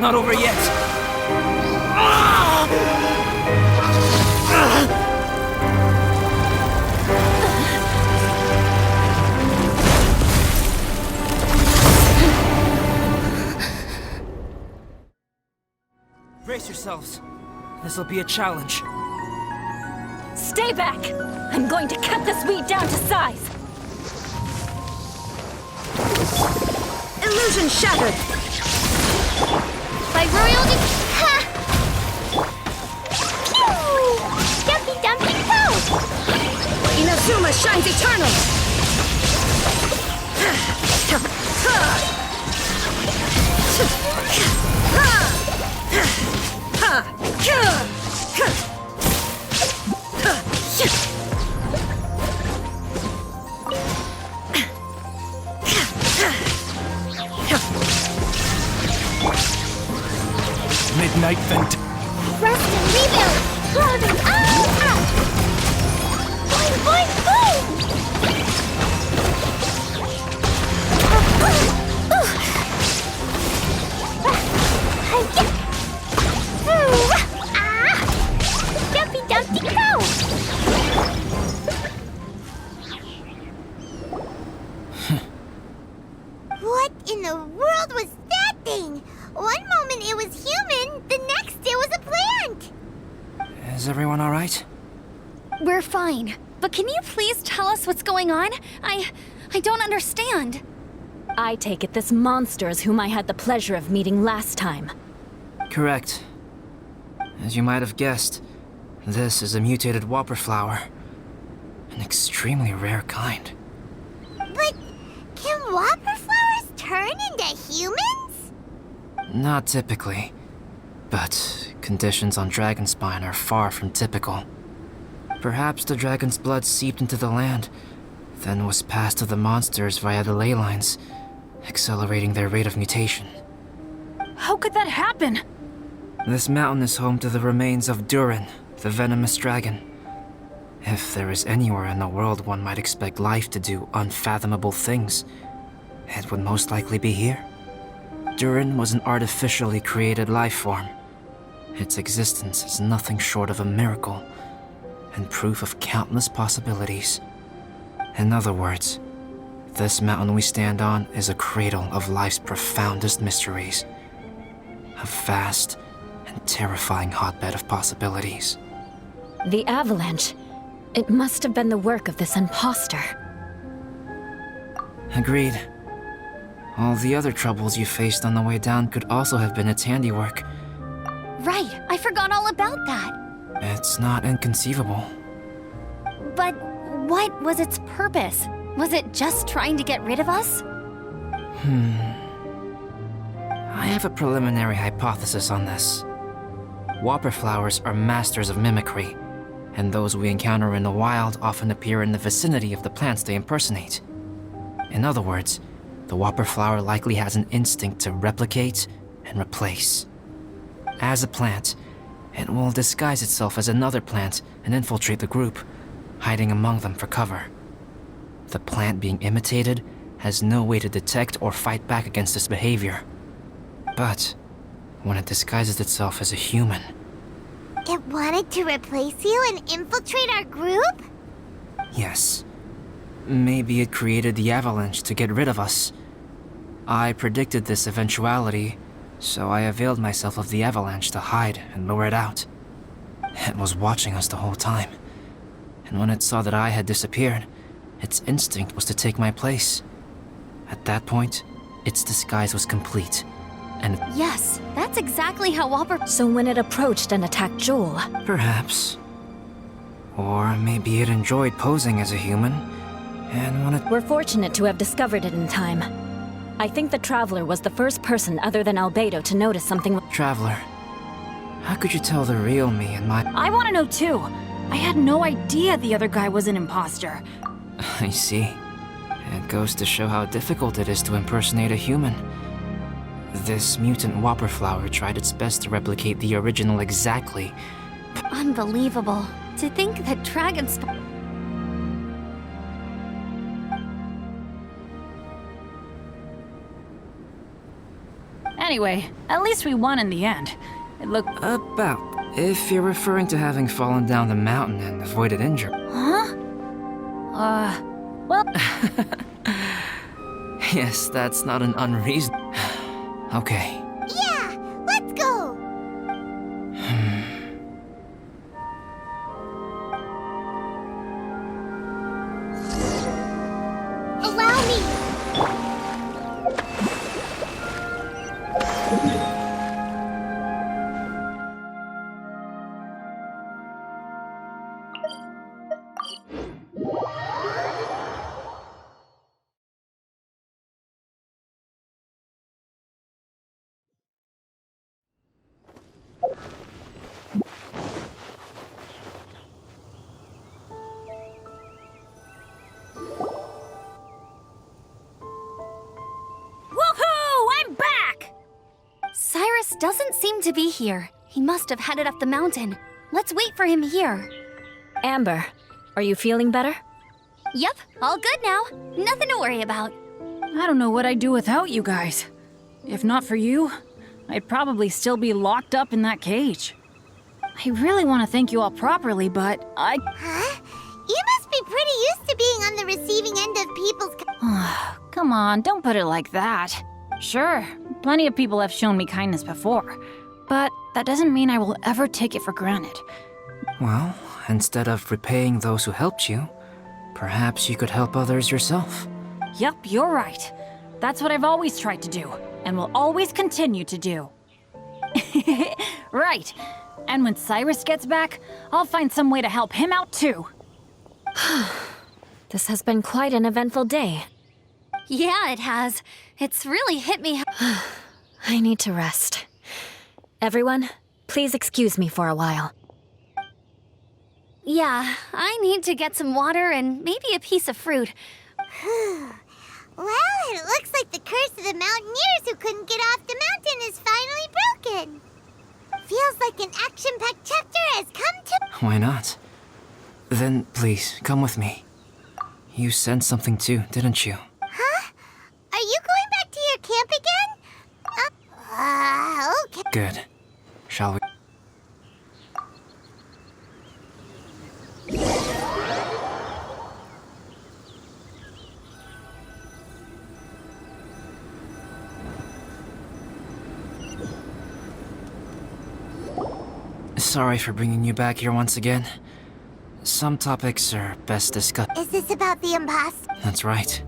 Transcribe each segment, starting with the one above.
not over yet. Brace yourselves. This'll be a challenge. Stay back! I'm going to cut this weed down to size! Illusion shattered! By royal ha! Pew! Dumpy dumpy poo! Inazuma shines eternal! Midnight vent. Rest and rebuild! Clothing all out! Boing boing boom! Dumpy dumpty go! What in the world was that thing? One moment it was human, the next it was a plant! Is everyone alright? We're fine. But can you please tell us what's going on? I don't understand. I take it this monster is whom I had the pleasure of meeting last time. Correct. As you might have guessed, this is a mutated whopper flower. An extremely rare kind. But can whopper flowers turn into humans? Not typically, but conditions on Dragonspine are far from typical. Perhaps the dragon's blood seeped into the land, then was passed to the monsters via the ley lines, accelerating their rate of mutation. How could that happen? This mountain is home to the remains of Durin, the venomous dragon. If there is anywhere in the world one might expect life to do unfathomable things, it would most likely be here. Durin was an artificially created life form. Its existence is nothing short of a miracle, and proof of countless possibilities. In other words, this mountain we stand on is a cradle of life's profoundest mysteries. A vast and terrifying hotbed of possibilities. The avalanche. It must have been the work of this imposter. Agreed. All the other troubles you faced on the way down could also have been its handiwork. Right, I forgot all about that. It's not inconceivable. But what was its purpose? Was it just trying to get rid of us? I have a preliminary hypothesis on this. Whopper flowers are masters of mimicry, and those we encounter in the wild often appear in the vicinity of the plants they impersonate. In other words, the whopper flower likely has an instinct to replicate and replace. As a plant, it will disguise itself as another plant and infiltrate the group, hiding among them for cover. The plant being imitated has no way to detect or fight back against this behavior. But when it disguises itself as a human... It wanted to replace you and infiltrate our group? Yes. Maybe it created the avalanche to get rid of us. I predicted this eventuality, so I availed myself of the avalanche to hide and lure it out. It was watching us the whole time, and when it saw that I had disappeared, its instinct was to take my place. At that point, its disguise was complete, and... Yes, that's exactly how Whopper... So when it approached and attacked Joel... Perhaps. Or maybe it enjoyed posing as a human, and wanted... We're fortunate to have discovered it in time. I think the Traveler was the first person other than Albedo to notice something... Traveler, how could you tell the real me and my... I want to know too. I had no idea the other guy was an imposter. I see. It goes to show how difficult it is to impersonate a human. This mutant whopper flower tried its best to replicate the original exactly. Unbelievable. To think that dragons... Anyway, at least we won in the end. It looked... About. If you're referring to having fallen down the mountain and avoided injury. Huh? Well... Yes, that's not an unreason. Okay. Yeah, let's go! Allow me! Woohoo! I'm back! Cyrus doesn't seem to be here. He must have headed up the mountain. Let's wait for him here. Amber, are you feeling better? Yep, all good now. Nothing to worry about. I don't know what I'd do without you guys. If not for you, I'd probably still be locked up in that cage. I really want to thank you all properly, but Huh? You must be pretty used to being on the receiving end of people's... Come on, don't put it like that. Sure, plenty of people have shown me kindness before, but that doesn't mean I will ever take it for granted. Well, instead of repaying those who helped you, perhaps you could help others yourself. Yup, you're right. That's what I've always tried to do, and will always continue to do. Right. And when Cyrus gets back, I'll find some way to help him out too. This has been quite an eventful day. Yeah, it has. It's really hit me. I need to rest. Everyone, please excuse me for a while. Yeah, I need to get some water and maybe a piece of fruit. Well, it looks like the curse of the mountaineers who couldn't get off the mountain is finally broken. Feels like an action-packed chapter has come to... Why not? Then, please, come with me. You sensed something too, didn't you? Huh? Are you going back to your camp again? Okay. Good. Shall we? Sorry for bringing you back here once again. Some topics are best discussed. Is this about the imposter? That's right.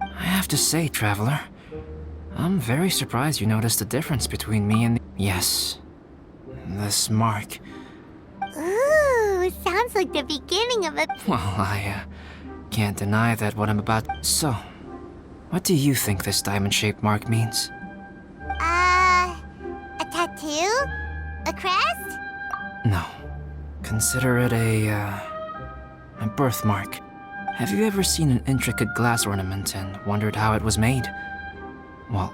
I have to say, Traveler, I'm very surprised you noticed the difference between me and the... Yes. This mark. Ooh, sounds like the beginning of a... Well, I can't deny that what I'm about... So, what do you think this diamond-shaped mark means? A tattoo? A crest? No. Consider it a birthmark. Have you ever seen an intricate glass ornament and wondered how it was made? Well,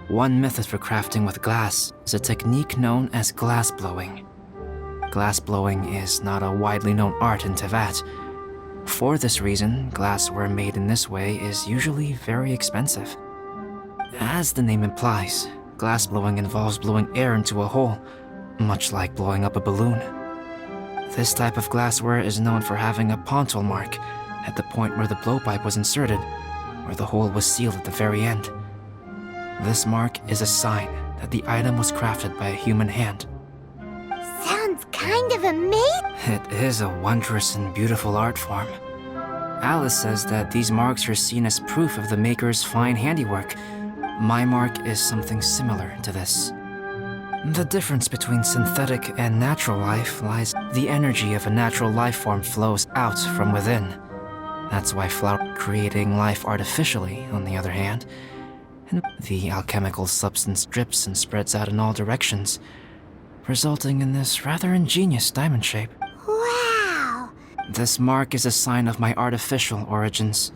one method for crafting with glass is a technique known as glass blowing. Glass blowing is not a widely known art in Teyvat. For this reason, glassware made in this way is usually very expensive. As the name implies, glass blowing involves blowing air into a hole, much like blowing up a balloon. This type of glassware is known for having a pontil mark at the point where the blowpipe was inserted, where the hole was sealed at the very end. This mark is a sign that the item was crafted by a human hand. Sounds kind of amazing. It is a wondrous and beautiful art form. Alice says that these marks are seen as proof of the maker's fine handiwork. My mark is something similar to this. The difference between synthetic and natural life lies the energy of a natural life form flows out from within. That's why flower creating life artificially, on the other hand, and the alchemical substance drips and spreads out in all directions, resulting in this rather ingenious diamond shape. Wow. This mark is a sign of my artificial origins.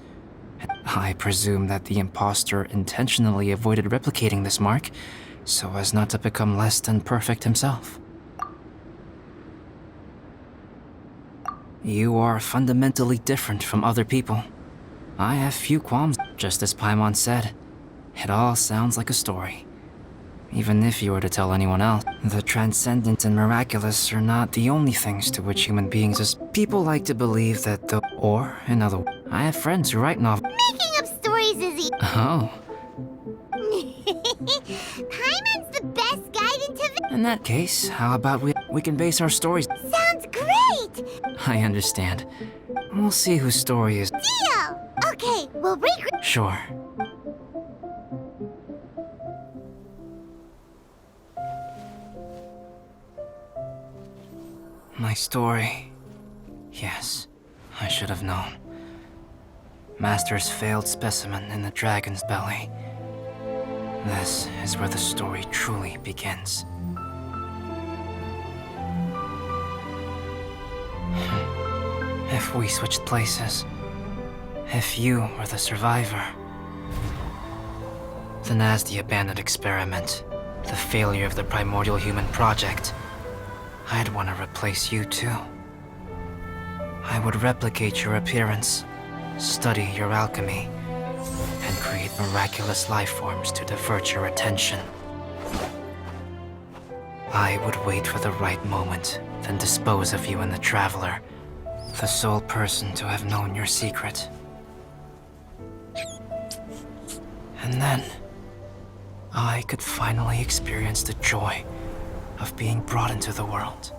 I presume that the impostor intentionally avoided replicating this mark, so as not to become less than perfect himself. You are fundamentally different from other people. I have few qualms, just as Paimon said. It all sounds like a story. even if you were to tell anyone else. The transcendent and miraculous are not the only things to which human beings as people like to believe that the or in other words, I have friends who write novels. Making up stories is easy. Oh, Paimon's the best guide into in that case, how about we can base our stories? Sounds great! I understand. We'll see whose story is. Deal! Okay, we'll regroup. Sure. My story. Yes, I should have known. Master's failed specimen in the dragon's belly. This is where the story truly begins. If we switched places, if you were the survivor, then as the abandoned experiment, the failure of the primordial human project, I'd want to replace you too. I would replicate your appearance, study your alchemy, and create miraculous life forms to divert your attention. I would wait for the right moment, then dispose of you in the Traveler, the sole person to have known your secret. And then, I could finally experience the joy of being brought into the world.